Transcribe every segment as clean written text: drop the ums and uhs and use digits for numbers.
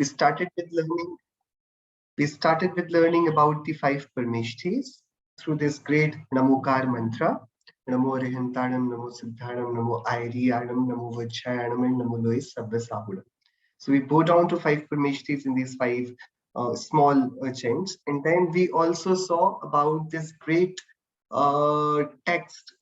We started with learning about the five Parmeshtis through this great Namokar mantra. Namo Rehantanam, Namo Siddhanam, Namo Airiyanam, Namo Vajjayanam, and Namo Lois Sabbasahudam. So we go down to five Parmeshtis in these five small chants. And then we also saw about this great text,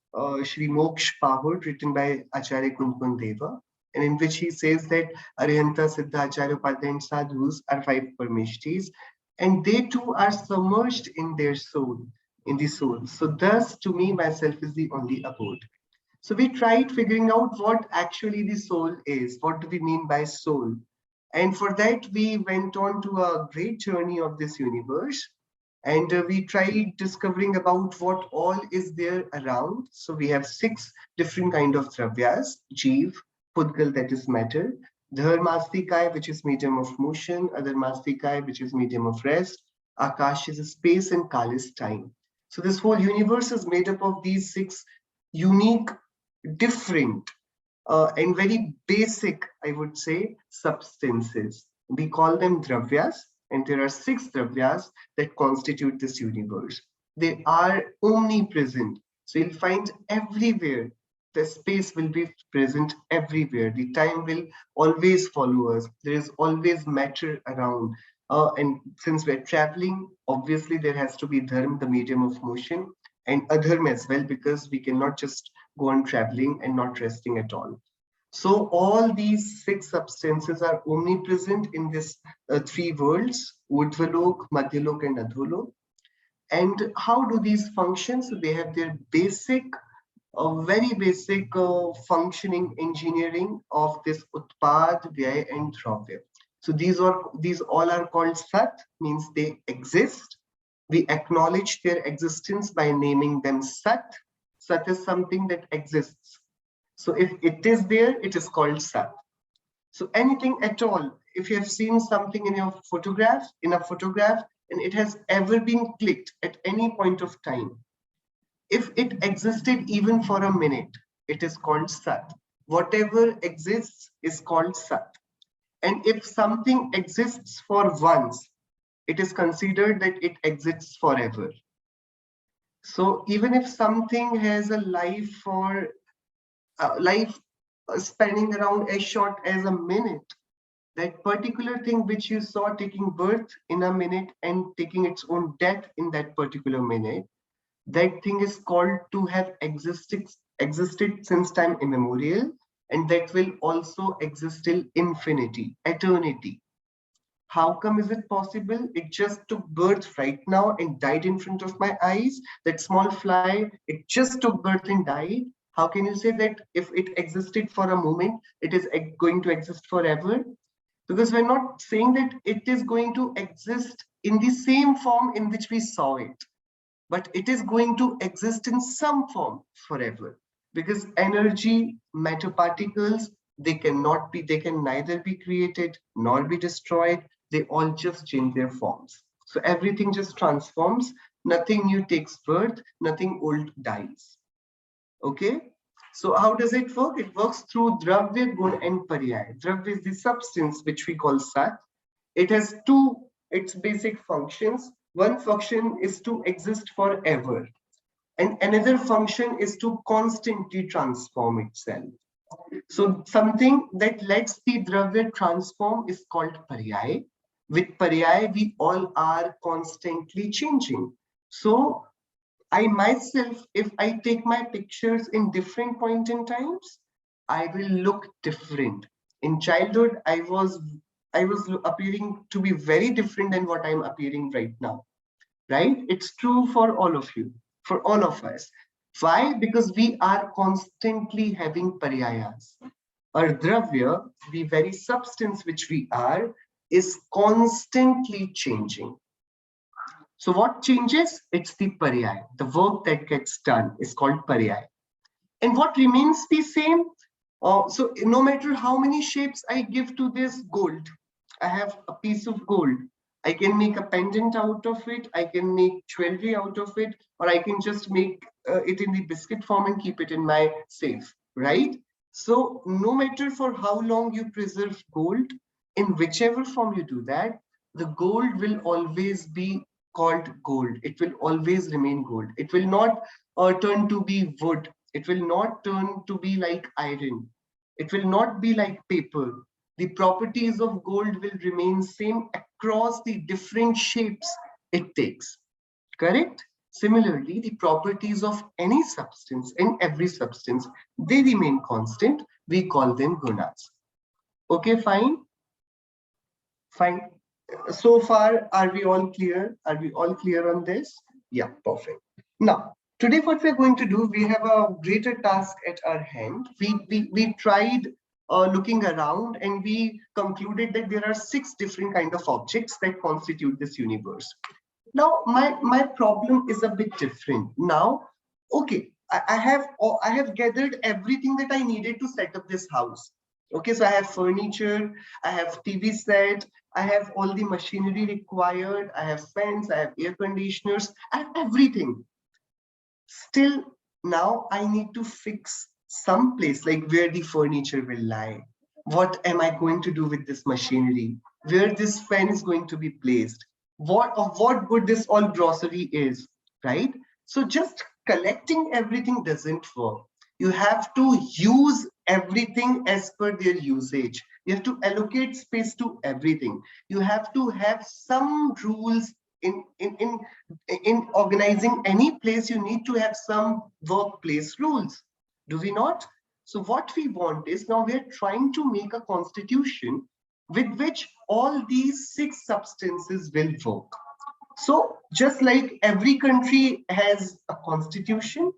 Shri Moksha Pahud, written by Acharya Kunkun Deva, and in which he says that Arihanta, Siddha, Acharya, Upadhyaya, and Sadhus are five Parmeshtis, and they too are submerged in their soul, in the soul. So thus, to me, myself is the only abode. So we tried figuring out what actually the soul is. What do we mean by soul? And for that, we went on to a great journey of this universe. And we tried discovering about what all is there around. So we have 6 different kind of dravyas: Jeev, Pudgal, that is matter; Dharmastikaya, which is medium of motion; Adharmastikaya, which is medium of rest; Akash is space, and Kal is time. So this whole universe is made up of these 6 unique, different, and very basic, I would say, substances. We call them dravyas, and there are 6 dravyas that constitute this universe. They are omnipresent. So you'll find everywhere. The space will be present everywhere. The time will always follow us. There is always matter around. And since we're traveling, obviously there has to be dharma, the medium of motion, and adharma as well, because we cannot just go on traveling and not resting at all. So all these 6 substances are omnipresent in this 3 worlds: Urdhvalok, Madhyalok, and Adholok. And how do these function? So they have their basic, very basic functioning engineering of this Utpad, Vyay, and Dravya. So these all are called Sat, means they exist. We acknowledge their existence by naming them Sat. Sat is something that exists. So if it is there, it is called Sat. So anything at all, if you have seen something in a photograph, and it has ever been clicked at any point of time, if it existed even for a minute, it is called Sat. Whatever exists is called Sat. And if something exists for once, it is considered that it exists forever. So even if something has a life for life spanning around as short as a minute, that particular thing which you saw taking birth in a minute and taking its own death in that particular minute, that thing is called to have existed since time immemorial, and that will also exist till infinity, eternity. How come is it possible? It just took birth right now and died in front of my eyes. That small fly, it just took birth and died. How can you say that if it existed for a moment, it is going to exist forever? Because we're not saying that it is going to exist in the same form in which we saw it, but it is going to exist in some form forever. Because energy, matter particles, they can neither be created nor be destroyed. They all just change their forms. So everything just transforms. Nothing new takes birth, nothing old dies. Okay, so how does it work? It works through Dravya, Gun, and Pariyaya. Dravya is the substance which we call Sat. It has its basic functions. One function is to exist forever, and another function is to constantly transform itself. So something that lets the Dravya transform is called Pariyaya. With Pariyaya, we all are constantly changing. So I myself, if I take my pictures in different point in times, I will look different. In childhood, I was appearing to be very different than what I'm appearing right now. Right? It's true for all of you, for all of us. Why? Because we are constantly having pariyayas. Our dravya, the very substance which we are, is constantly changing. So what changes? It's the pariyaya. The work that gets done is called pariyaya. And what remains the same? So no matter how many shapes I give to this gold, I have a piece of gold. I can make a pendant out of it. I can make jewelry out of it, or I can just make it in the biscuit form and keep it in my safe, right? So no matter for how long you preserve gold, in whichever form you do that, the gold will always be called gold. It will always remain gold. It will not turn to be wood. It will not turn to be like iron. It will not be like paper. The properties of gold will remain same across the different shapes it takes. Correct? Similarly, the properties of any substance and every substance, they remain constant. We call them gunas. Okay, fine. Fine. So far, are we all clear? Are we all clear on this? Yeah, perfect. Now, today what we're going to do, we have a greater task at our hand. We tried looking around and we concluded that there are 6 different kind of objects that constitute this universe. Now, my problem is a bit different. Now, okay, I have gathered everything that I needed to set up this house. Okay, so I have furniture, I have TV set, I have all the machinery required, I have fans, I have air conditioners, I have everything. Still, now I need to fix some place like where the furniture will lie. What am I going to do with this machinery? Where this fan is going to be placed? What good this all grocery is, right? So just collecting everything doesn't work. You have to use everything as per their usage. You have to allocate space to everything. You have to have some rules in organizing any place. You need to have some workplace rules, do we not? So what we want is, now we're trying to make a constitution with which all these 6 substances will work. So just like every country has a constitution,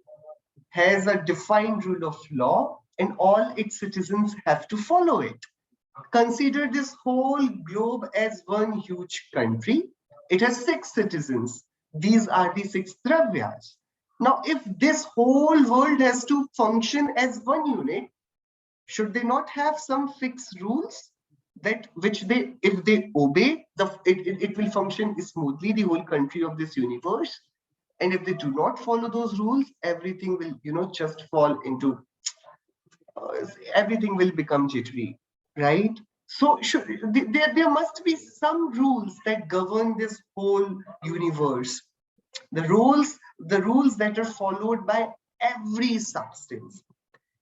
has a defined rule of law, and all its citizens have to follow it. Consider this whole globe as one huge country. It has 6 citizens. These are the 6 dravyas. Now, if this whole world has to function as one unit, should they not have some fixed rules that which they, if they obey, it will function smoothly, the whole country of this universe? And if they do not follow those rules, everything will, just fall into, everything will become jittery, right? So there must be some rules that govern this whole universe. The rules that are followed by every substance.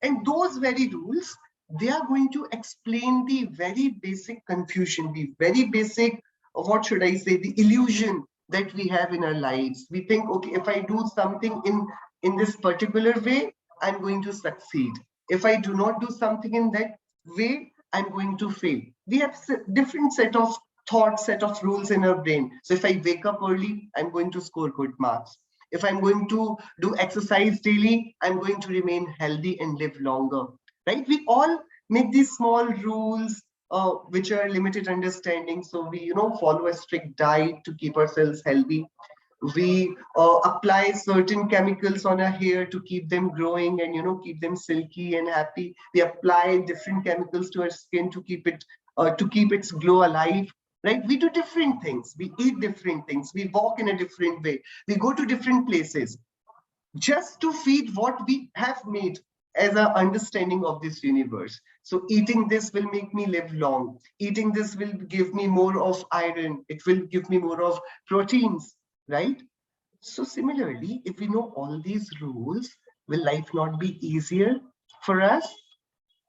And those very rules, they are going to explain the very basic confusion, the very basic, what should I say, the illusion that we have in our lives. We think, okay, if I do something in this particular way, I'm going to succeed. If I do not do something in that way, I'm going to fail. We have different set of thoughts, set of rules in our brain. So if I wake up early, I'm going to score good marks. If I'm going to do exercise daily, I'm going to remain healthy and live longer, right? We all make these small rules, which are limited understanding. So we, follow a strict diet to keep ourselves healthy. We apply certain chemicals on our hair to keep them growing and, keep them silky and happy. We apply different chemicals to our skin to keep its glow alive. Right? We do different things. We eat different things. We walk in a different way. We go to different places just to feed what we have made as an understanding of this universe. So eating this will make me live long. Eating this will give me more of iron. It will give me more of proteins, right? So similarly, if we know all these rules, will life not be easier for us?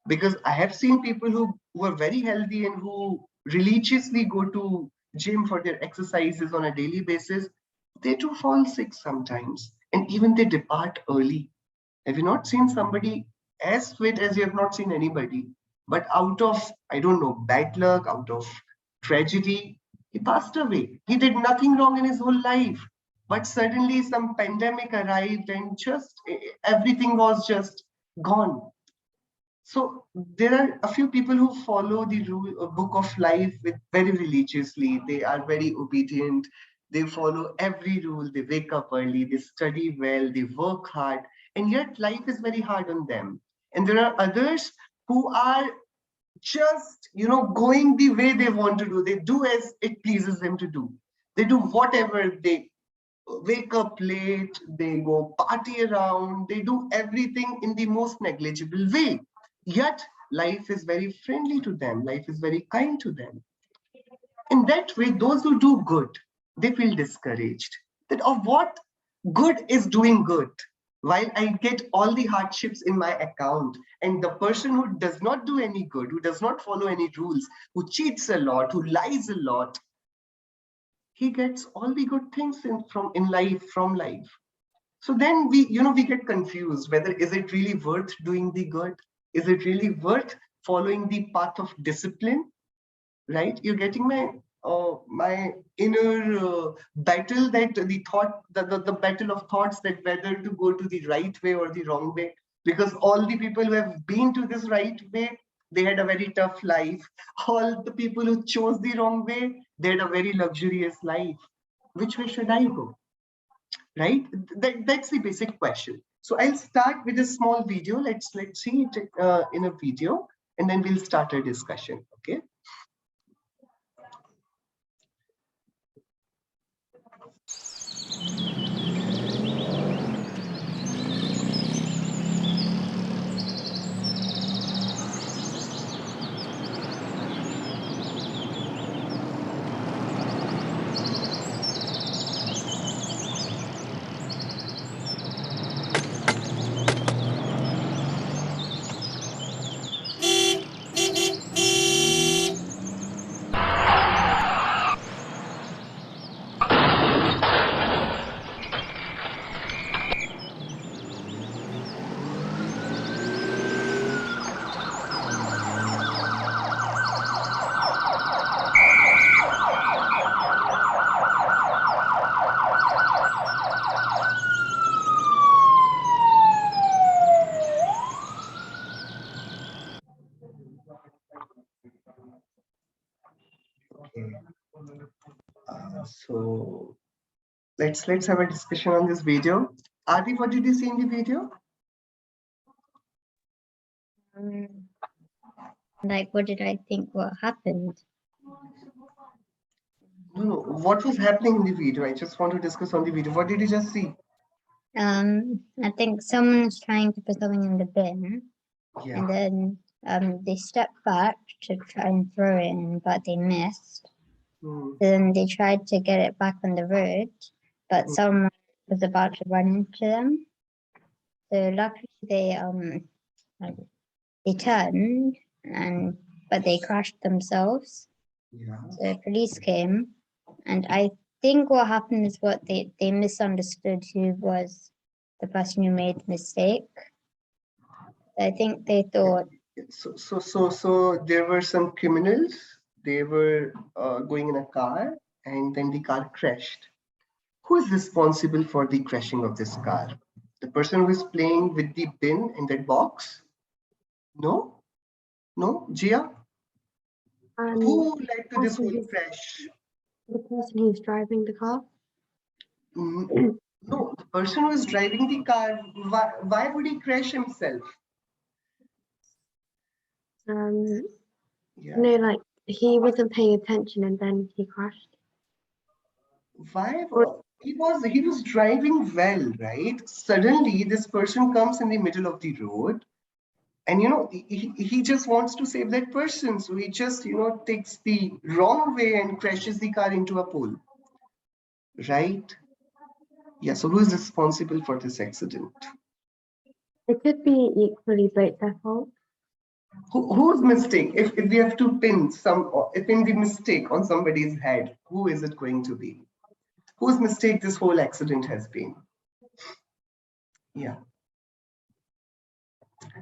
Because I have seen people who are very healthy and who religiously go to gym for their exercises on a daily basis. They do fall sick sometimes, and even they depart early. Have you not seen somebody as fit as you have not seen anybody, but out of, I don't know, bad luck, out of tragedy, he passed away. He did nothing wrong in his whole life, but suddenly some pandemic arrived and just everything was just gone. So there are a few people who follow the book of life with very religiously. They are very obedient. They follow every rule. They wake up early. They study well. They work hard. And yet life is very hard on them. And there are others who are just, going the way they want to do. They do as it pleases them to do. They do whatever. They wake up late. They go party around. They do everything in the most negligible way. Yet Life is very friendly to them. Life is very kind to them. In that way, those who do good, they feel discouraged. That of what good is doing good? While I get all the hardships in my account, and the person who does not do any good, who does not follow any rules, who cheats a lot, who lies a lot, he gets all the good things in life, from life. So then we get confused whether is it really worth doing the good? Is it really worth following the path of discipline? Right? You're getting my inner battle, that the thought, the battle of thoughts, that whether to go to the right way or the wrong way. Because all the people who have been to this right way, they had a very tough life. All the people who chose the wrong way, they had a very luxurious life. Which way should I go? Right? That's the basic question. So I'll start with a small video. Let's see it in a video, and then we'll start our discussion. Okay. So let's have a discussion on this video. Adi, what did you see in the video? Like, what did I think? What happened? No, what was happening in the video? I just want to discuss on the video. What did you just see? I think someone was trying to put something in the bin, Yeah. and then they stepped back to try and throw it in, but they missed. Then they tried to get it back on the road, but someone was about to run into them. So luckily they turned, but they crashed themselves. Yeah. So police came, and I think what happened is what they misunderstood who was the person who made the mistake. I think they thought. So there were some criminals. They were going in a car, and then the car crashed. Who is responsible for the crashing of this car? The person who is playing with the bin in that box? No, Jia. Who led to this whole crash? The person who's driving the car? No, the person who is driving the car, why would he crash himself? Yeah. No, like he wasn't paying attention and then he crashed. Why? He was driving well, right? Suddenly, this person comes in the middle of the road, and he just wants to save that person, so he just takes the wrong way and crashes the car into a pole, right? Yeah. So who is responsible for this accident? It could be equally both their fault. Whose mistake? If we have to pin the mistake on somebody's head, who is it going to be? Whose mistake this whole accident has been? Yeah.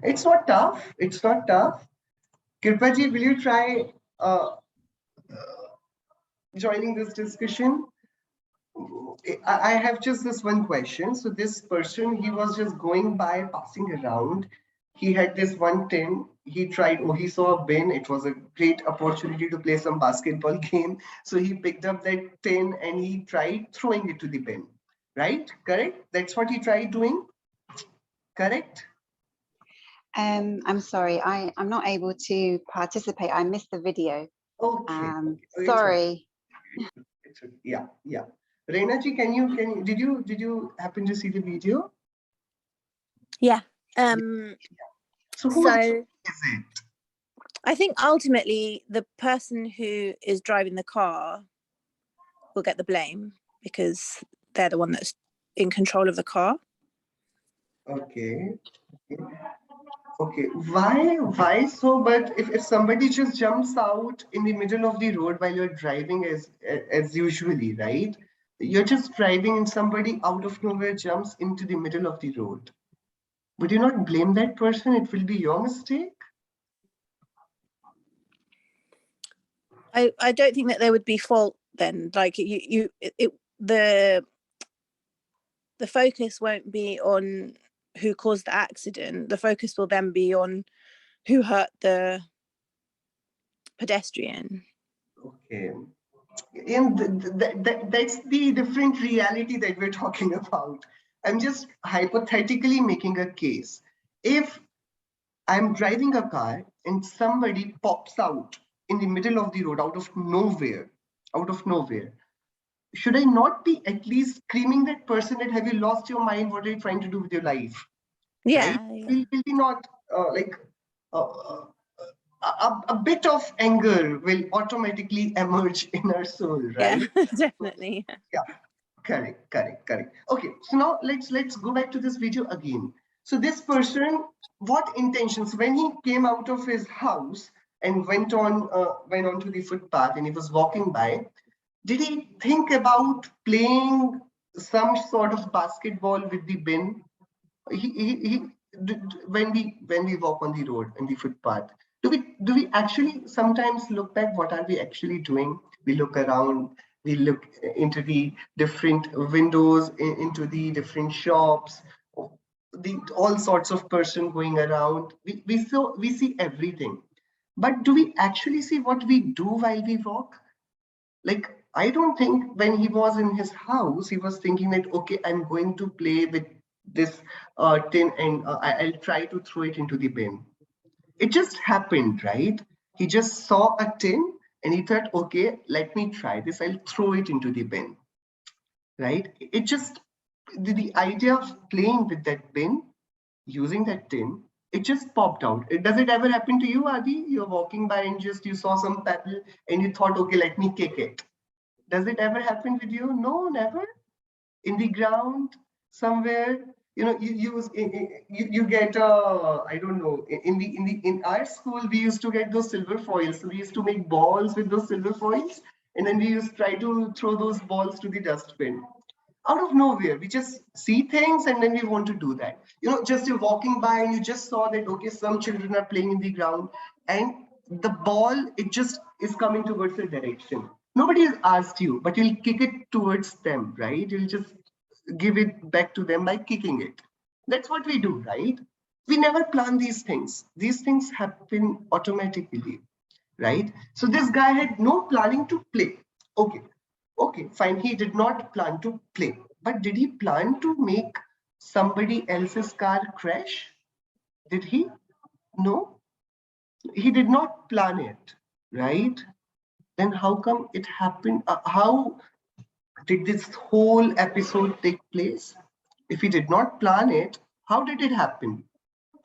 It's not tough. It's not tough. Kirpaji, will you try joining this discussion? I have just this one question. So this person, he was just going by, passing around. He had this one tin. He saw a bin. It was a great opportunity to play some basketball game. So he picked up that tin and he tried throwing it to the bin. Right? Correct? That's what he tried doing? Correct? I'm sorry, I'm not able to participate. I missed the video. Okay. Sorry. Yeah. Reina ji, did you happen to see the video? Yeah. So who is it? I think ultimately the person who is driving the car will get the blame because they're the one that's in control of the car. Okay. Okay. Why so? But if somebody just jumps out in the middle of the road while you're driving as usually, right? You're just driving and somebody out of nowhere jumps into the middle of the road. Would you not blame that person? It will be your mistake. I don't think that there would be fault then. Like the focus won't be on who caused the accident. The focus will then be on who hurt the pedestrian. Okay. And that's the different reality that we're talking about. I'm just hypothetically making a case. If I'm driving a car and somebody pops out in the middle of the road out of nowhere, should I not be at least screaming that person that have you lost your mind? What are you trying to do with your life? Yeah, Right? Will be not a bit of anger will automatically emerge in our soul, right? Yeah, definitely. Yeah, correct. Okay, so now let's go back to this video again. So this person, what intentions when he came out of his house and went onto the footpath and he was walking by? Did he think about playing some sort of basketball with the bin? He when we walk on the road and the footpath, do we actually sometimes look back? What are we actually doing? We look around, we look into the different windows, into the different shops, all sorts of person going around. We see everything, but do we actually see what we do while we walk? Like, I don't think when he was in his house, he was thinking that, okay, I'm going to play with this tin and I'll try to throw it into the bin. It just happened, right? He just saw a tin and he thought, okay, let me try this. I'll throw it into the bin, right? It just, the idea of playing with that bin, using that tin, it just popped out. Does it ever happen to you, Adi? You're walking by and just you saw some pebble and you thought, okay, let me kick it. Does it ever happen with you? No, never. In the ground somewhere, you get I don't know, in our school we used to get those silver foils. So we used to make balls with those silver foils, and then we used to try to throw those balls to the dustbin. Out of nowhere, we just see things and then we want to do that. Just you're walking by and you just saw that, okay, some children are playing in the ground and the ball, it just is coming towards a direction. Nobody has asked you, but you'll kick it towards them, right? You'll just give it back to them by kicking it. That's what we do, right? We never plan these things. These things happen automatically, right? So this guy had no planning to play. Okay, fine. He did not plan to play, but did he plan to make somebody else's car crash? Did he? No, he did not plan it, right? Then how come it happened? How did this whole episode take place? If he did not plan it, how did it happen?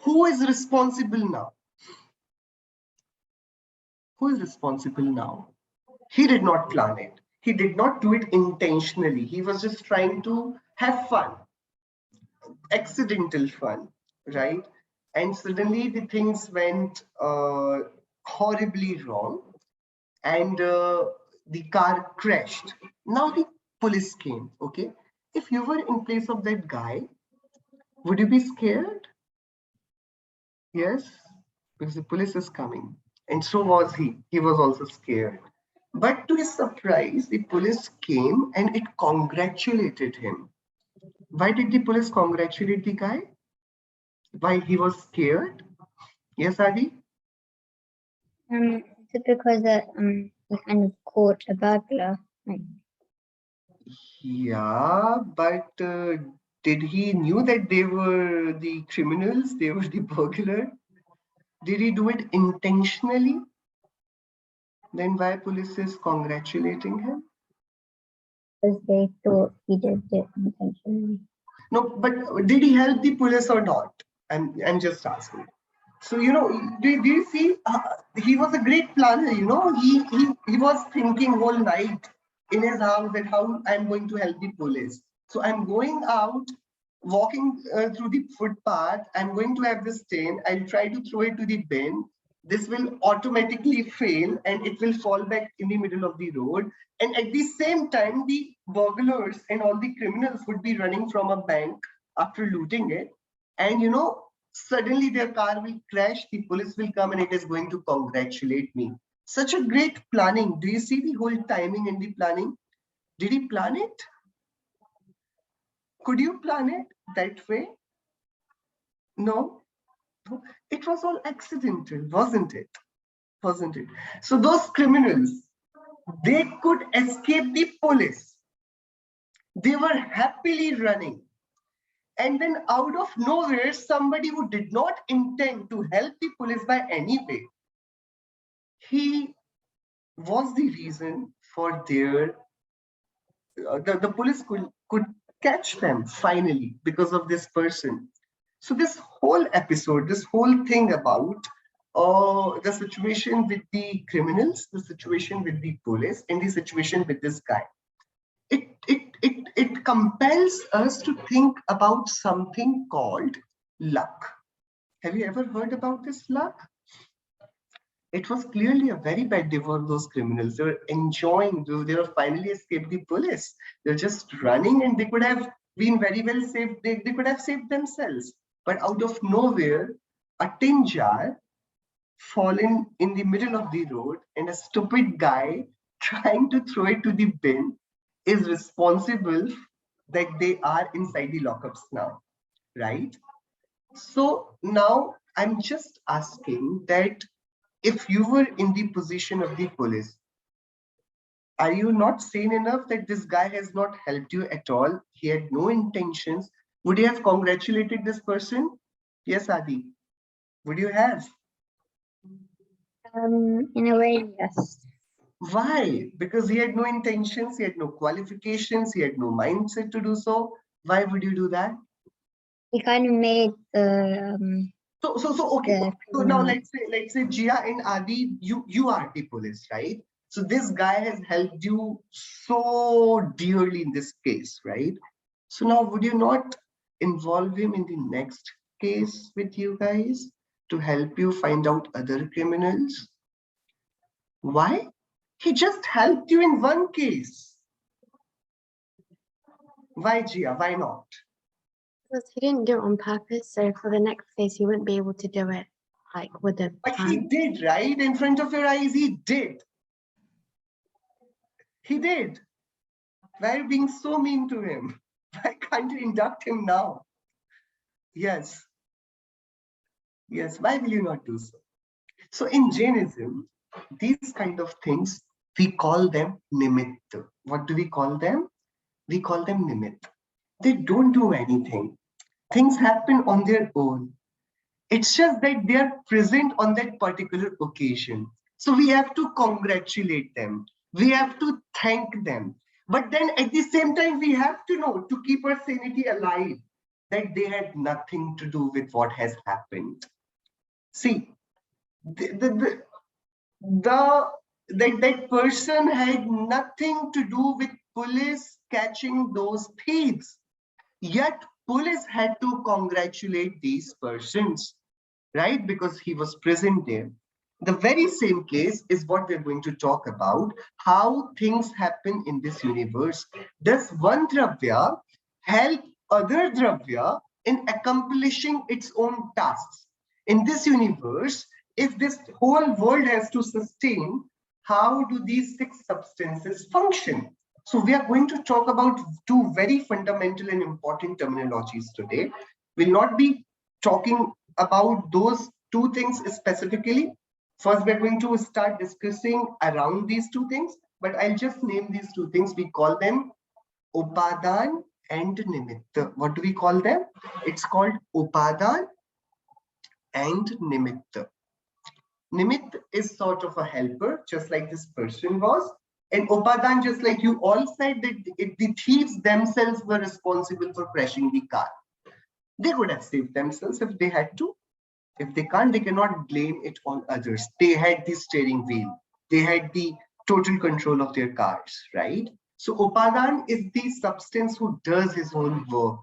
Who is responsible now? Who is responsible now? He did not plan it. He did not do it intentionally. He was just trying to have fun, accidental fun, right? And suddenly the things went horribly wrong and the car crashed. Now the police came, okay? If you were in place of that guy, would you be scared? Yes, because the police is coming. And so was he. He was also scared. But to his surprise, the police came and it congratulated him. Why did the police congratulate the guy? Why he was scared? Yes, Adi? Is it because he kind of caught a burglar? Yeah, but did he knew that they were the criminals? They were the burglar? Did he do it intentionally? Then why police is congratulating him? Because they thought he did it intentionally. No, but did he help the police or not? I'm just asking. So, do you see, he was a great planner, he was thinking whole night in his house that how I'm going to help the police. So I'm going out, walking through the footpath, I'm going to have this stain, I'll try to throw it to the bin. This will automatically fail and it will fall back in the middle of the road. And at the same time, the burglars and all the criminals would be running from a bank after looting it. And suddenly their car will crash, the police will come and it is going to congratulate me. Such a great planning. Do you see the whole timing and the planning? Did he plan it? Could you plan it that way? No. It was all accidental, wasn't it? Wasn't it? So those criminals, they could escape the police. They were happily running. And then out of nowhere, somebody who did not intend to help the police by any way, he was the reason for their, the police could catch them finally because of this person. So this whole episode, this whole thing about the situation with the criminals, the situation with the police, and the situation with this guy, it compels us to think about something called luck. Have you ever heard about this luck? It was clearly a very bad day for those criminals. They were enjoying, they were finally escaped the police. They're just running and they could have been very well saved. They could have saved themselves. But out of nowhere, a tin jar fallen in the middle of the road and a stupid guy trying to throw it to the bin is responsible that they are inside the lockups now, right? So now I'm just asking that if you were in the position of the police, are you not sane enough that this guy has not helped you at all? He had no intentions. Would you have congratulated this person? Yes, Adi. Would you have? In a way, yes. Why? Because he had no intentions, he had no qualifications, he had no mindset to do so. Why would you do that? He kind of made the So okay. So now let's say Jia and Adi, you are the police, right? So this guy has helped you so dearly in this case, right? So now would you not involve him in the next case with you guys to help you find out other criminals? Why? He just helped you in one case. Why, Jia? Why not? Because he didn't do it on purpose, so for the next case, he wouldn't be able to do it like with the But plan. he did, right? In front of your eyes, he did. He did. Why are you being so mean to him? Why can't you induct him now? Yes. Yes, why will you not do so? So in Jainism, these kind of things, we call them nimitta. What do we call them? We call them nimitta. They don't do anything. Things happen on their own. It's just that they are present on that particular occasion. So we have to congratulate them. We have to thank them. But then at the same time, we have to know, to keep our sanity alive, that they had nothing to do with what has happened. See, that person had nothing to do with police catching those thieves. Yet police had to congratulate these persons, right? Because he was present there. The very same case is what we're going to talk about, how things happen in this universe. Does one dravya help other dravya in accomplishing its own tasks? In this universe, if this whole world has to sustain, how do these 6 substances function? So we are going to talk about 2 very fundamental and important terminologies today. We'll not be talking about those 2 things specifically. First, we're going to start discussing around these 2 things, but I'll just name these 2 things. We call them Upadan and Nimitta. What do we call them? It's called Upadan and Nimitta. Nimitta is sort of a helper, just like this person was. And Upadan, just like you all said, that the thieves themselves were responsible for crashing the car. They could have saved themselves if they had to. If they can't, they cannot blame it on others. They had the steering wheel. They had the total control of their cars, right? So Upadan is the substance who does his own work.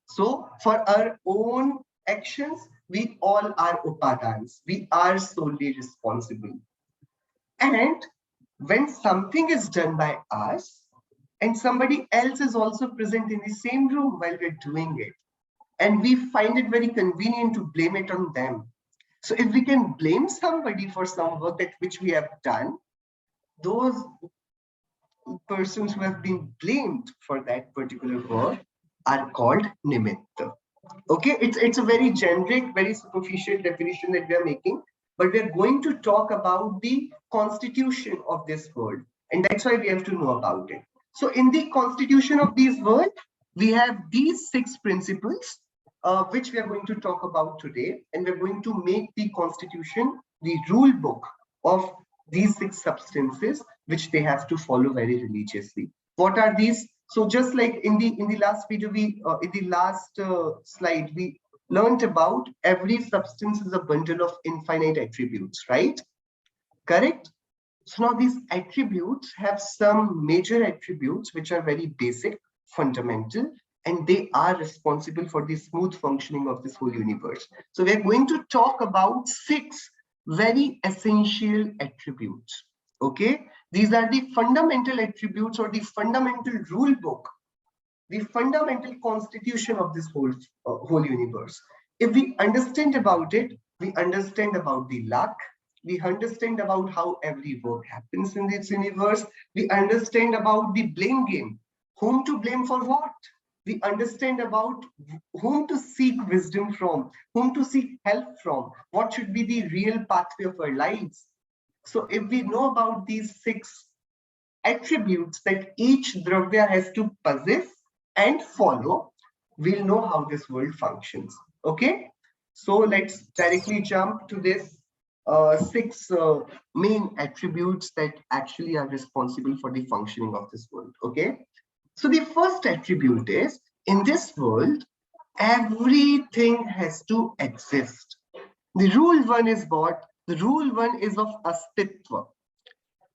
So for our own actions, we all are Upadans. We are solely responsible. And when something is done by us and somebody else is also present in the same room while we're doing it, and we find it very convenient to blame it on them. So if we can blame somebody for some work that which we have done, those persons who have been blamed for that particular work are called nimitta. Okay, it's a very generic, very superficial definition that we are making, but we're going to talk about the constitution of this world, and that's why we have to know about it. So in the constitution of this world, we have these 6 principles, which we are going to talk about today, and we're going to make the constitution the rule book of these 6 substances which they have to follow very religiously. What are these? So just like in the last video, in the last slide, we learned about every substance is a bundle of infinite attributes, right? Correct? So now these attributes have some major attributes which are very basic, fundamental, and they are responsible for the smooth functioning of this whole universe. So we're going to talk about 6 very essential attributes. Okay, these are the fundamental attributes or the fundamental rule book, the fundamental constitution of this whole universe. If we understand about it, we understand about the luck, we understand about how every work happens in this universe, we understand about the blame game, whom to blame for what, we understand about whom to seek wisdom from, whom to seek help from, what should be the real pathway of our lives. So if we know about these 6 attributes that each dravya has to possess and follow, we'll know how this world functions. Okay, so let's directly jump to this 6 main attributes that actually are responsible for the functioning of this world. Okay, so the first attribute is, in this world, everything has to exist. The rule 1 is what? The rule 1 is of astitva.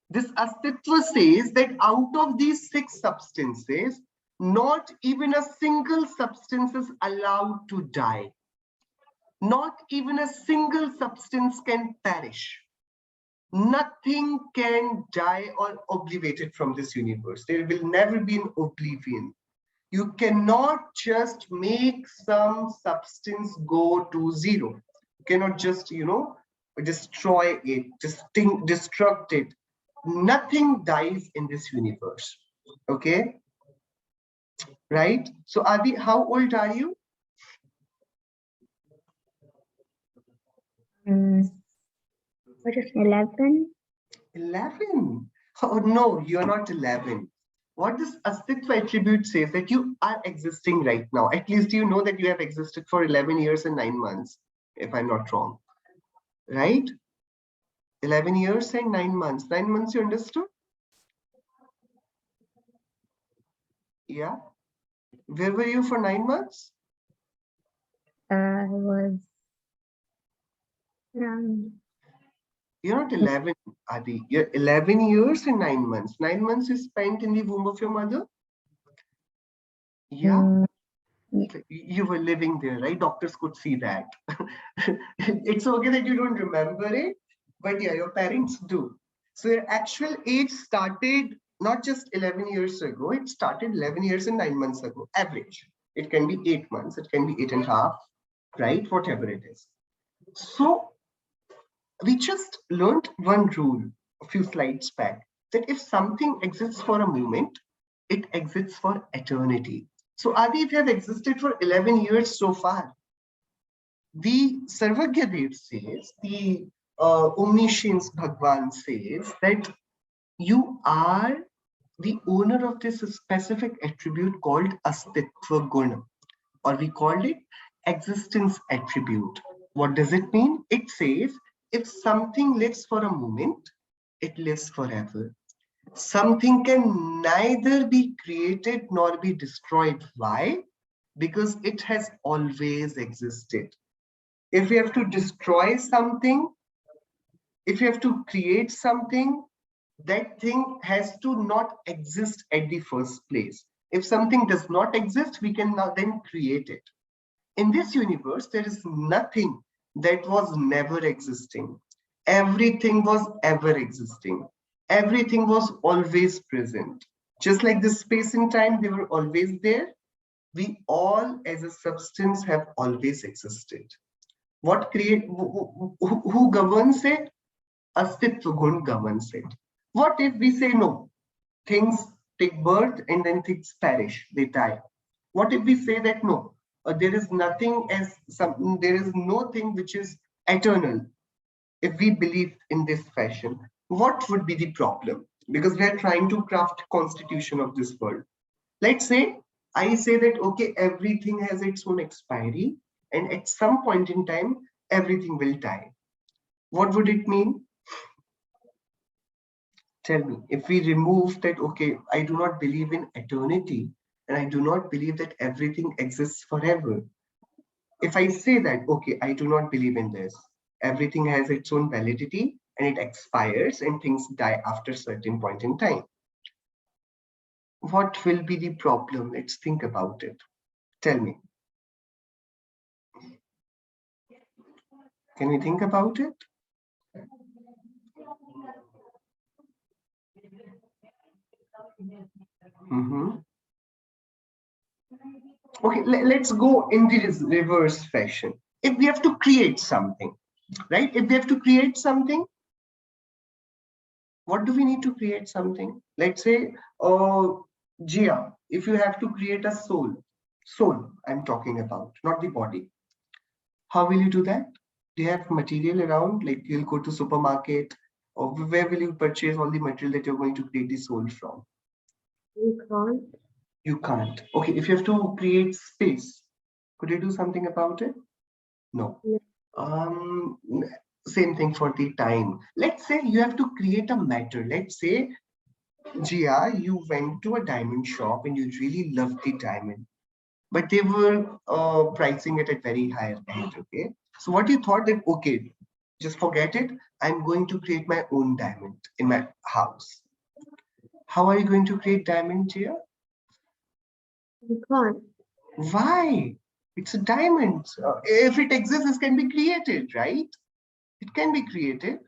This astitva says that out of these 6 substances, not even a single substance is allowed to die. Not even a single substance can perish. Nothing can die or obliviated from this universe. There will never be an oblivion. You cannot just make some substance go to zero. You cannot just, destroy it, just destruct it. Nothing dies in this universe. Okay, right? So Adi, how old are you? What is 11? 11. Oh no, you're not 11. What this astitva attribute says that you are existing right now. At least you know that you have existed for 11 years and 9 months, if I'm not wrong. Right? 11 years and 9 months. 9 months, you understood? Yeah. Where were you for 9 months? I was You're not 11, Adi. You're 11 years and 9 months. 9 months you spent in the womb of your mother? Yeah. You were living there, right? Doctors could see that. It's okay that you don't remember it, but yeah, your parents do. So your actual age started not just 11 years ago, it started 11 years and 9 months ago, average. It can be 8 months, it can be 8.5, right? Whatever it is. So we just learned one rule a few slides back, that if something exists for a moment, it exists for eternity. So Adi, if you have existed for 11 years so far, the Sarvagyadev says, the omniscience Bhagwan says that you are the owner of this specific attribute called astitva guna, or we call it existence attribute. What does it mean? It says if something lives for a moment, it lives forever. Something can neither be created nor be destroyed. Why? Because it has always existed. If we have to destroy something, if you have to create something, that thing has to not exist at the first place. If something does not exist, we can now then create it. In this universe, there is nothing that was never existing. Everything was ever existing. Everything was always present. Just like the space and time, they were always there. We all as a substance have always existed. What create, who governs it? Astitva gun governs it. What if we say no? Things take birth and then things perish, they die. What if we say that no, there is nothing as some, there is no thing which is eternal? If we believe in this fashion, what would be the problem? Because we are trying to craft constitution of this world. Let's say I say that okay, everything has its own expiry, and at some point in time, everything will die. What would it mean? Tell me, if we remove that, okay, I do not believe in eternity, and I do not believe that everything exists forever. If I say that, okay, I do not believe in this, everything has its own validity and it expires and things die after a certain point in time. What will be the problem? Let's think about it. Tell me. Can we think about it? Okay, let's go in the reverse fashion. If we have to create something, right? If we have to create something, what do we need to create something? Let's say, Jia, if you have to create a soul I'm talking about, not the body. How will you do that? Do you have material around? Like you'll go to supermarket, or where will you purchase all the material that you're going to create the soul from? You can't. You can't. Okay, if you have to create space, could you do something about it? No. Same thing for the time. Let's say you have to create a matter. Let's say, Jia, you went to a diamond shop and you really loved the diamond, but they were pricing it at very high end. Okay, so what you thought that, okay, just forget it, I'm going to create my own diamond in my house. How are you going to create diamond, Jia? You can't. Why? It's a diamond. If it exists, it can be created, right? It can be created.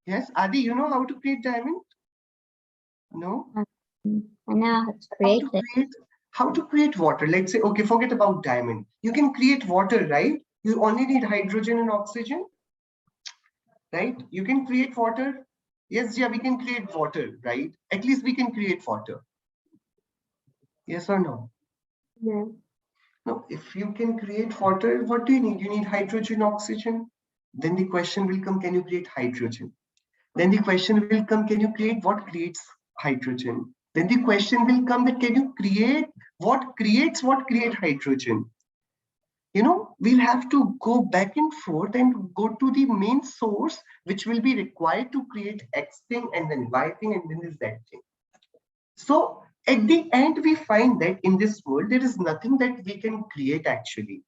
Yes, Adi, you know how to create diamond? No? I know how to create it. How to create water? Let's say, okay, forget about diamond. You can create water, right? You only need hydrogen and oxygen, right? You can create water. Yes, yeah, we can create water, right? At least we can create water. Yes or no? No. No, if you can create water, what do you need? You need hydrogen, oxygen. Then the question will come, can you create hydrogen? Then the question will come, can you create what creates hydrogen? Then the question will come that can you create what creates hydrogen? You know, we'll have to go back and forth and go to the main source, which will be required to create X thing and then Y thing and then Z thing. So at the end, we find that in this world, there is nothing that we can create actually.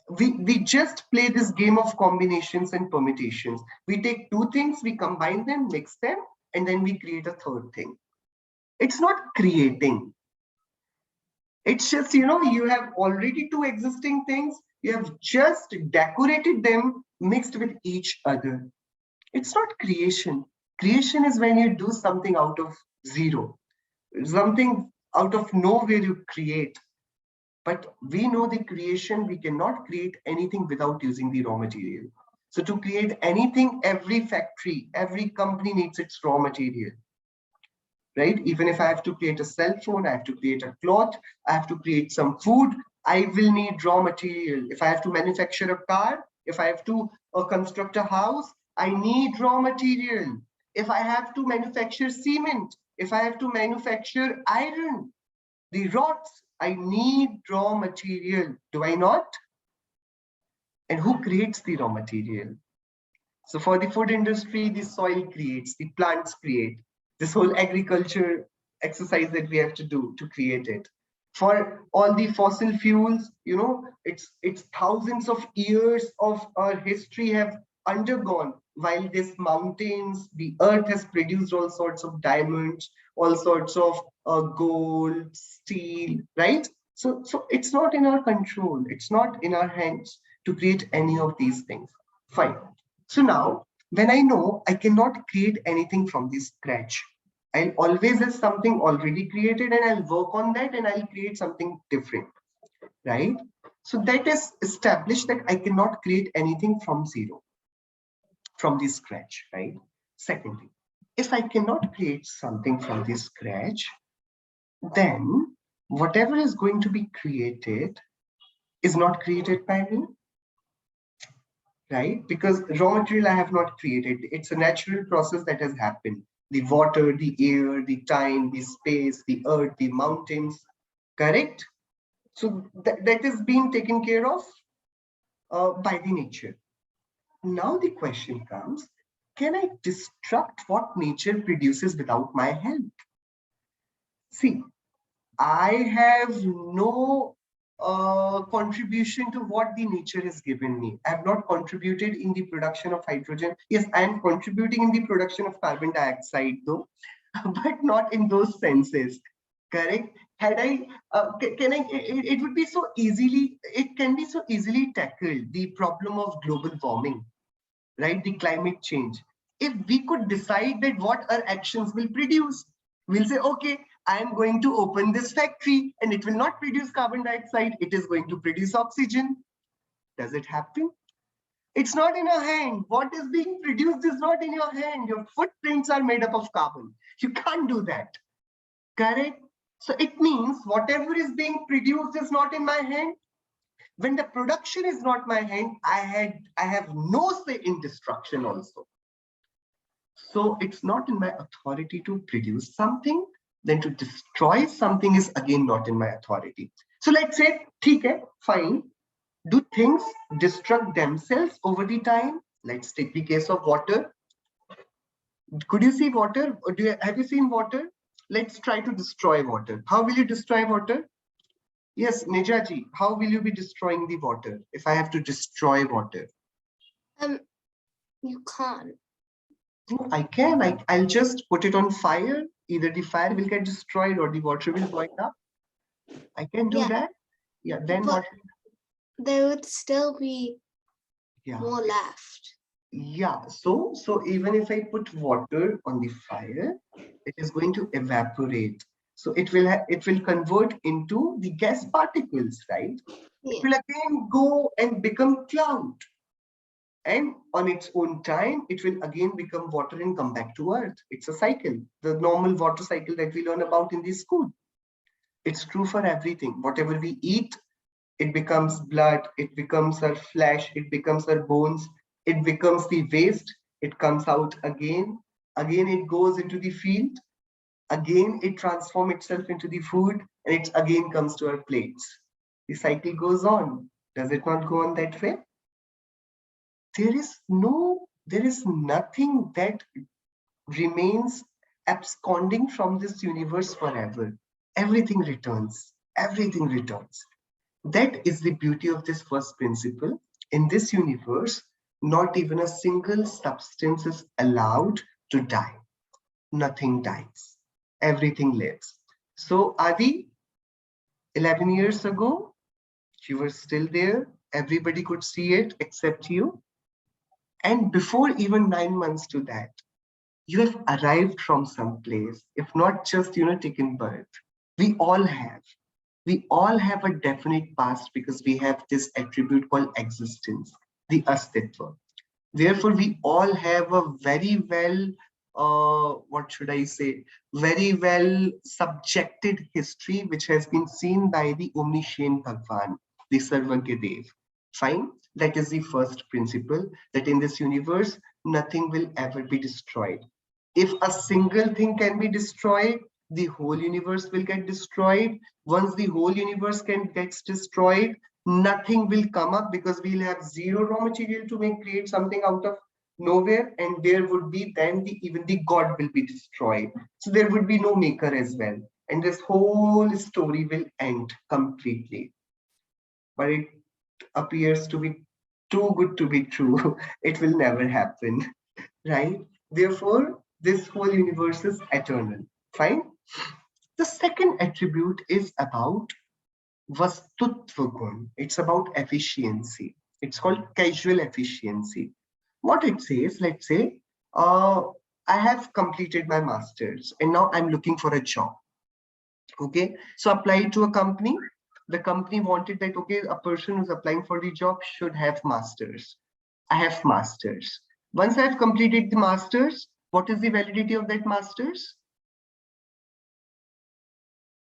We just play this game of combinations and permutations. We take two things, we combine them, mix them, and then we create a third thing. It's not creating. It's just, you know, you have already two existing things, you have just decorated them, mixed with each other. It's not creation. Creation is when you do something out of zero, something out of nowhere you create. But we know the creation, we cannot create anything without using the raw material. So to create anything, every factory, every company needs its raw material, right? Even if I have to create a cell phone, I have to create a cloth, I have to create some food, I will need raw material. If I have to manufacture a car, if I have to construct a house, I need raw material. If I have to manufacture cement, if I have to manufacture iron, the rods, I need raw material, do I not? And who creates the raw material? So for the food industry, the soil creates, the plants create, this whole agriculture exercise that we have to do to create it. For all the fossil fuels, you know, it's thousands of years of our history have undergone, while these mountains, the earth has produced all sorts of diamonds, all sorts of gold, steel, right? So it's not in our control, it's not in our hands to create any of these things. Fine. So now, when I know I cannot create anything from the scratch, I'll always have something already created and I'll work on that and I'll create something different, right? So that is established that I cannot create anything from zero, from the scratch, right? Secondly, if I cannot create something from the scratch, then whatever is going to be created is not created by me, right? Because raw material I have not created. It's a natural process that has happened. The water, the air, the time, the space, the earth, the mountains, correct? So that is being taken care of by the nature. Now the question comes, can I destruct what nature produces without my help? See, I have no contribution to what the nature has given me. I have not contributed in the production of hydrogen. Yes, I am contributing in the production of carbon dioxide though, but not in those senses, correct? Had I, can I, it would be so easily, it can be so easily tackled, the problem of global warming, right? The climate change. If we could decide that what our actions will produce, we'll say, okay, I am going to open this factory and it will not produce carbon dioxide. It is going to produce oxygen. Does it happen? It's not in your hand. What is being produced is not in your hand. Your footprints are made up of carbon. You can't do that. Correct? So it means whatever is being produced is not in my hand. When the production is not my hand, I have no say in destruction also. So it's not in my authority to produce something, then to destroy something is again not in my authority. So let's say, okay, fine. Do things destruct themselves over the time? Let's take the case of water. Could you see water? Or have you seen water? Let's try to destroy water. How will you destroy water? Yes, Nejaji, how will you be destroying the water if I have to destroy water? You can't. No, I can. I'll just put it on fire. Either the fire will get destroyed or the water will boil up. I can do that. Yeah, then but what? there would still be more left. Yeah, so even if I put water on the fire, it is going to evaporate. So it will convert into the gas particles, right? It will again go and become cloud. And on its own time, it will again become water and come back to earth. It's a cycle, the normal water cycle that we learn about in the school. It's true for everything. Whatever we eat, it becomes blood, it becomes our flesh, it becomes our bones, it becomes the waste, it comes out again. Again, it goes into the field. Again, it transforms itself into the food and it again comes to our plates. The cycle goes on. Does it not go on that way? There is nothing that remains absconding from this universe forever. Everything returns. Everything returns. That is the beauty of this first principle. In this universe, not even a single substance is allowed to die. Nothing dies. Everything lives. So, Adi, 11 years ago, you were still there. Everybody could see it except you. And before even 9 months to that, you have arrived from some place, if not just, taken birth. We all have. We all have a definite past because we have this attribute called existence, the astitva. Therefore, we all have a very well, what should I say, very well subjected history, which has been seen by the omniscient Bhagwan, the Sarvagya Dev. Fine. That is the first principle, that in this universe, nothing will ever be destroyed. If a single thing can be destroyed, the whole universe will get destroyed. Once the whole universe gets destroyed, nothing will come up because we'll have zero raw material to create something out of nowhere, and there would be then even the God will be destroyed. So there would be no maker as well. and this whole story will end completely. But it appears to be too good to be true. It will never happen, right? Therefore, this whole universe is eternal. Fine. The second attribute is about vastutva gun. It's about efficiency. It's called casual efficiency. What it says, let's say, I have completed my master's and now I'm looking for a job. Okay, so apply to a company. The company wanted that, okay, a person who's applying for the job should have master's. I have master's. Once I have completed the master's, what is the validity of that master's?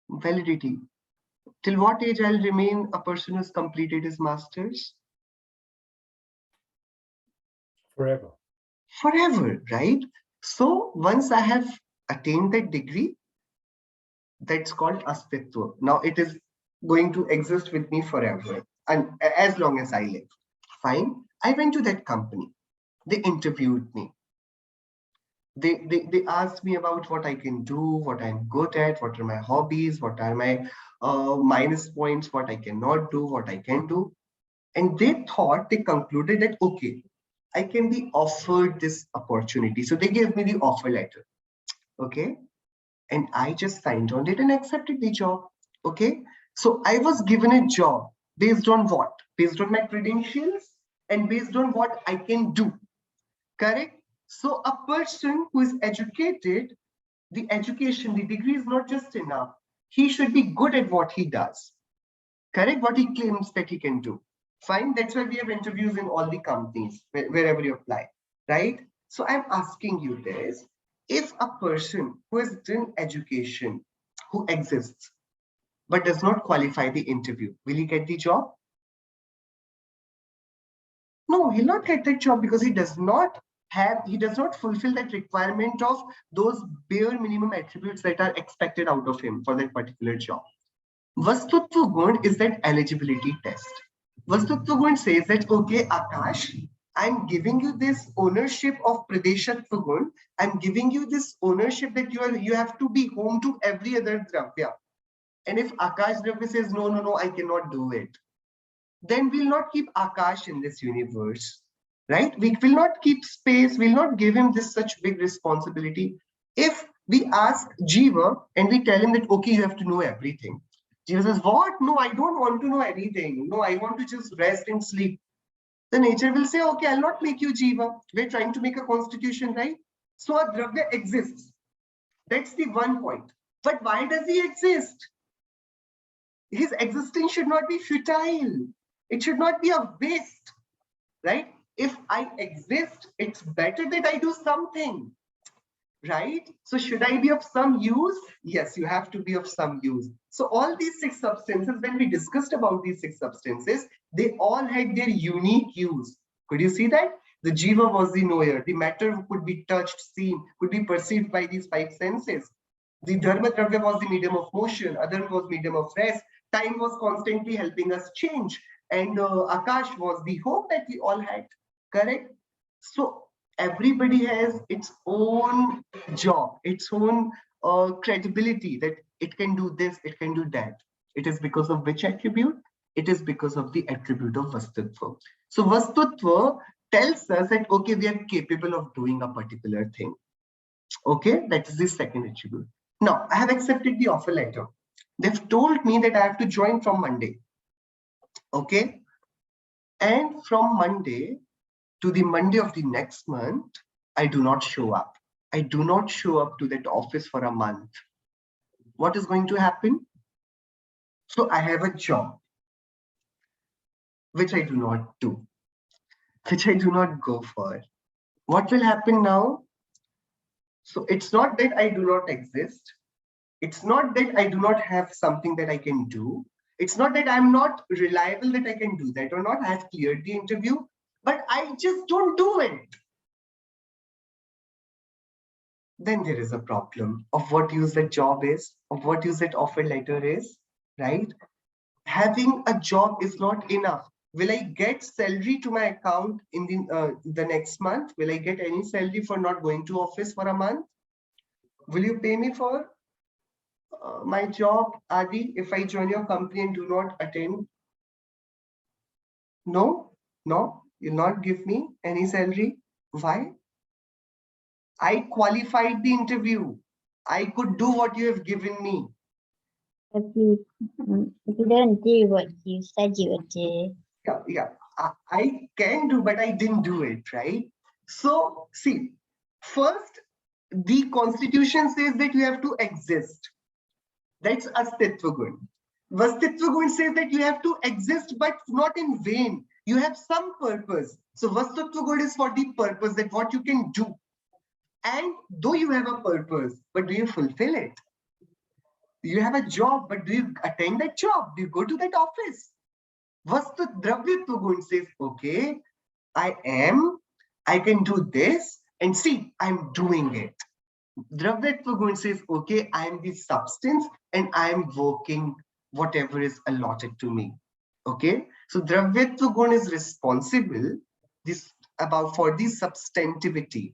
Validity. Till what age I'll remain a person who's completed his master's? Forever. Forever, right? So once I have attained that degree, that's called astitva. Now it is going to exist with me forever and as long as I live. Fine. I went to that company. They interviewed me. They asked me about what I can do, what I'm good at, what are my hobbies, what are my minus points, what I cannot do, what I can do. And they concluded that, okay, I can be offered this opportunity. So they gave me the offer letter. Okay. And I just signed on it and accepted the job. Okay. So I was given a job based on what? Based on my credentials and based on what I can do. Correct? So a person who is educated, the education, the degree is not just enough. He should be good at what he does. Correct? What he claims that he can do. Fine. That's why we have interviews in all the companies, wherever you apply. Right? So I'm asking you this. If a person who has done education, who exists, but does not qualify the interview, will he get the job? No, he'll not get that job because he does not fulfill that requirement of those bare minimum attributes that are expected out of him for that particular job. Vastutva gun is that eligibility test. Vastutva gun says that, okay, Akash, I'm giving you this ownership of Pradeshatva gun. I'm giving you this ownership that you have to be home to every other dravya. And if Akash Dravya says, no, I cannot do it, then we'll not keep Akash in this universe, right? We will not keep space, we'll not give him this such big responsibility. If we ask Jiva and we tell him that, okay, you have to know everything. Jiva says, what? No, I don't want to know anything. No, I want to just rest and sleep. The nature will say, okay, I'll not make you Jiva. We're trying to make a constitution, right? So a Dravya exists. That's the one point. But why does he exist? His existence should not be futile. It should not be a waste, right? If I exist, it's better that I do something, right? So should I be of some use? Yes, you have to be of some use. So all these 6 substances, when we discussed about these 6 substances, they all had their unique use. Could you see that? The jiva was the knower. The matter could be touched, seen, could be perceived by these 5 senses. The dharma dravya was the medium of motion. Other was medium of rest. Time was constantly helping us change. And Akash was the hope that we all had. Correct? So everybody has its own job, its own credibility that it can do this, it can do that. It is because of which attribute? It is because of the attribute of Vastutva. So Vastutva tells us that, okay, we are capable of doing a particular thing. Okay, that is the second attribute. Now, I have accepted the offer letter. They've told me that I have to join from Monday. Okay, and from Monday to the Monday of the next month, I do not show up. I do not show up to that office for a month. What is going to happen? So I have a job, which I do not do, which I do not go for. What will happen now? So it's not that I do not exist. It's not that I do not have something that I can do. It's not that I'm not reliable that I can do that or not. I have cleared the interview, but I just don't do it. Then there is a problem of what use that job is, of what use that offer letter is, right? Having a job is not enough. Will I get salary to my account in the next month? Will I get any salary for not going to office for a month? Will you pay me for? My job, Adi, if I join your company and do not attend, no, you'll not give me any salary. Why? I qualified the interview. I could do what you have given me. If you don't do what you said you would do. Yeah. I can do, but I didn't do it, right? So, see, first, the constitution says that you have to exist. That's Astitva Gun. Vastitva Gun says that you have to exist, but not in vain. You have some purpose. So Vastitva Gun is for the purpose, that what you can do. And though you have a purpose, but do you fulfill it? You have a job, but do you attend that job? Do you go to that office? Vastu Dravyatva Gun says, okay, I can do this, and see, I'm doing it. Dravyatva Gun says, okay, I am the substance and I am working whatever is allotted to me. Okay, so Dravyatva Gun is responsible for the substantivity.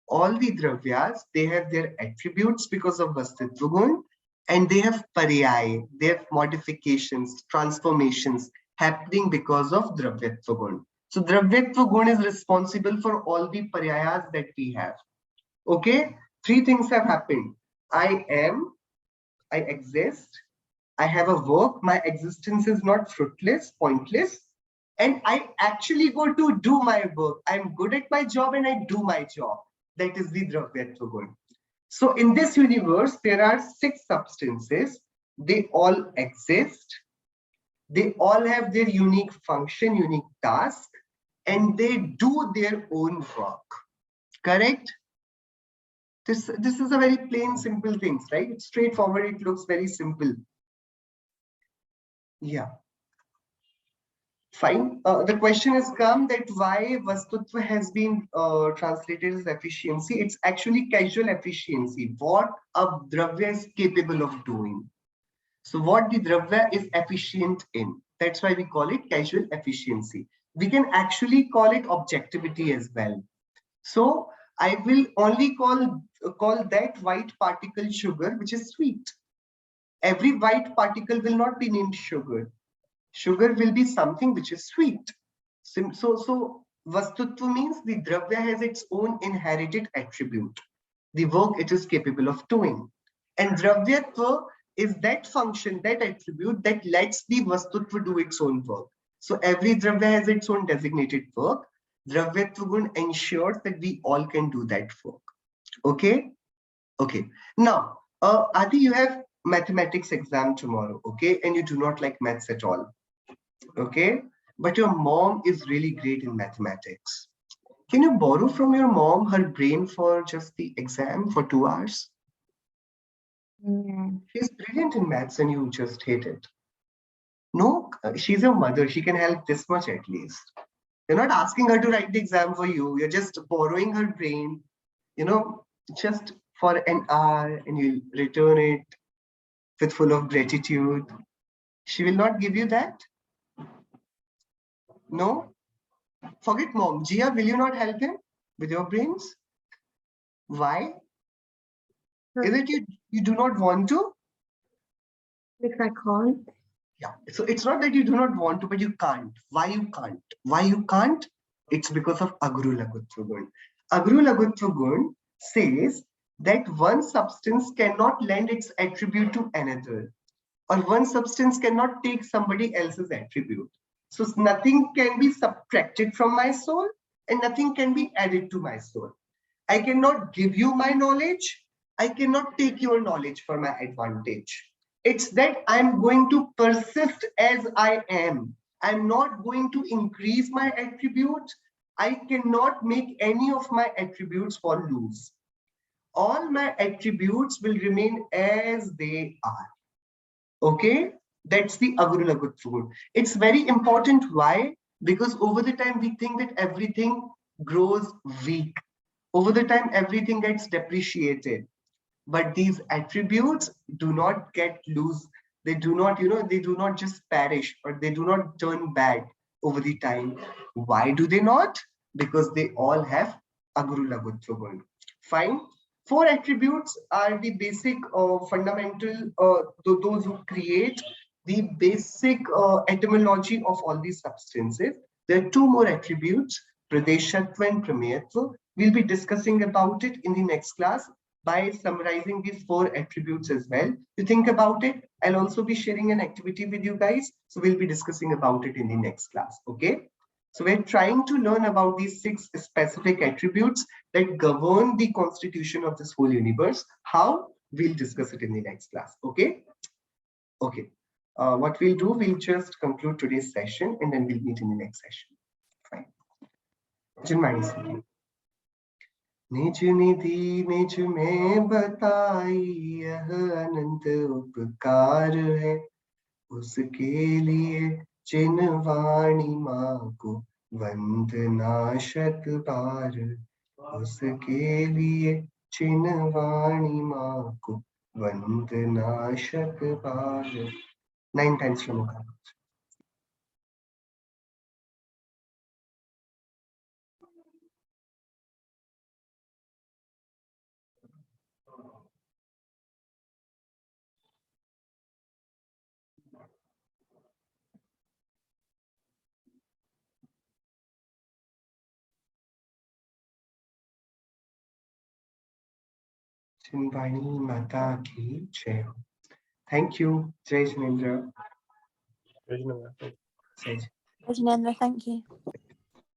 All the dravyas, they have their attributes because of Vastitva Gun, and they have Periyar, they have modifications, transformations happening because of Dravyatva Gun. So Dravyatva Gun is responsible for all the Periyas that we have. Okay, three things have happened. I am, I exist, I have a work, my existence is not fruitless, pointless, and I actually go to do my work. I'm good at my job and I do my job. That is the Dravyatva Gun. So in this universe, there are 6 substances. They all exist. They all have their unique function, unique task, and they do their own work. Correct? This is a very plain, simple things, right? It's straightforward. It looks very simple. Yeah. Fine. The question has come that why Vastutva has been translated as efficiency. It's actually casual efficiency. What a dravya is capable of doing. So what the dravya is efficient in. That's why we call it casual efficiency. We can actually call it objectivity as well. So I will only call that white particle sugar, which is sweet. Every white particle will not be named sugar. Sugar will be something which is sweet. So Vastutva means the dravya has its own inherited attribute, the work it is capable of doing. And Dravyatva is that function, that attribute that lets the Vastutva do its own work. So every dravya has its own designated work. Dravyatva Gun ensures that we all can do that work. Okay? Okay. Now, Adi, you have mathematics exam tomorrow, okay? And you do not like maths at all. Okay, but your mom is really great in mathematics. Can you borrow from your mom her brain for just the exam for 2 hours? Yeah. She's brilliant in maths and you just hate it. No, she's your mother. She can help this much at least. You're not asking her to write the exam for you. You're just borrowing her brain, just for an hour, and you return it with full of gratitude. She will not give you that? No? Forget mom. Jia, will you not help him with your brains? Why? Is it you do not want to? Because I can't. Yeah. So it's not that you do not want to, but you can't. Why you can't? Why you can't? It's because of Agru Lagutva Gun. Agru Lagutva Gun says that one substance cannot lend its attribute to another, or one substance cannot take somebody else's attribute. So nothing can be subtracted from my soul and nothing can be added to my soul. I cannot give you my knowledge. I cannot take your knowledge for my advantage. It's that I'm going to persist as I am. I'm not going to increase my attributes. I cannot make any of my attributes fall loose. All my attributes will remain as they are. Okay? That's the Agru Lagutva Gun. It's very important. Why? Because over the time we think that everything grows weak. Over the time everything gets depreciated. But these attributes do not get loose. They do not, they do not just perish or they do not turn bad over the time. Why do they not? Because they all have Agru Lagutva Gun. Fine. 4 attributes are the basic fundamental, those who create the basic etymology of all these substances. There are 2 more attributes, Pradeshatva and Prameyatva. We'll be discussing about it in the next class by summarizing these 4 attributes as well. You think about it. I'll also be sharing an activity with you guys. So we'll be discussing about it in the next class. Okay. So we're trying to learn about these 6 specific attributes that govern the constitution of this whole universe. How? We'll discuss it in the next class. Okay. Okay. What we'll do, we'll just conclude today's session and then we'll meet in the next session. Fine. Janmani speaking. निज निधि निज में बताई यह अनंत उपकार है, उसके लिए चिन्हवाणी माँ को वंदना शत बार, उसके लिए चिन्हवाणी माँ को वंदना शत बार. 9 times Shloka. Chinvani Mata ki jai. Thank you. Jai Shinendra. Janendra, thank you.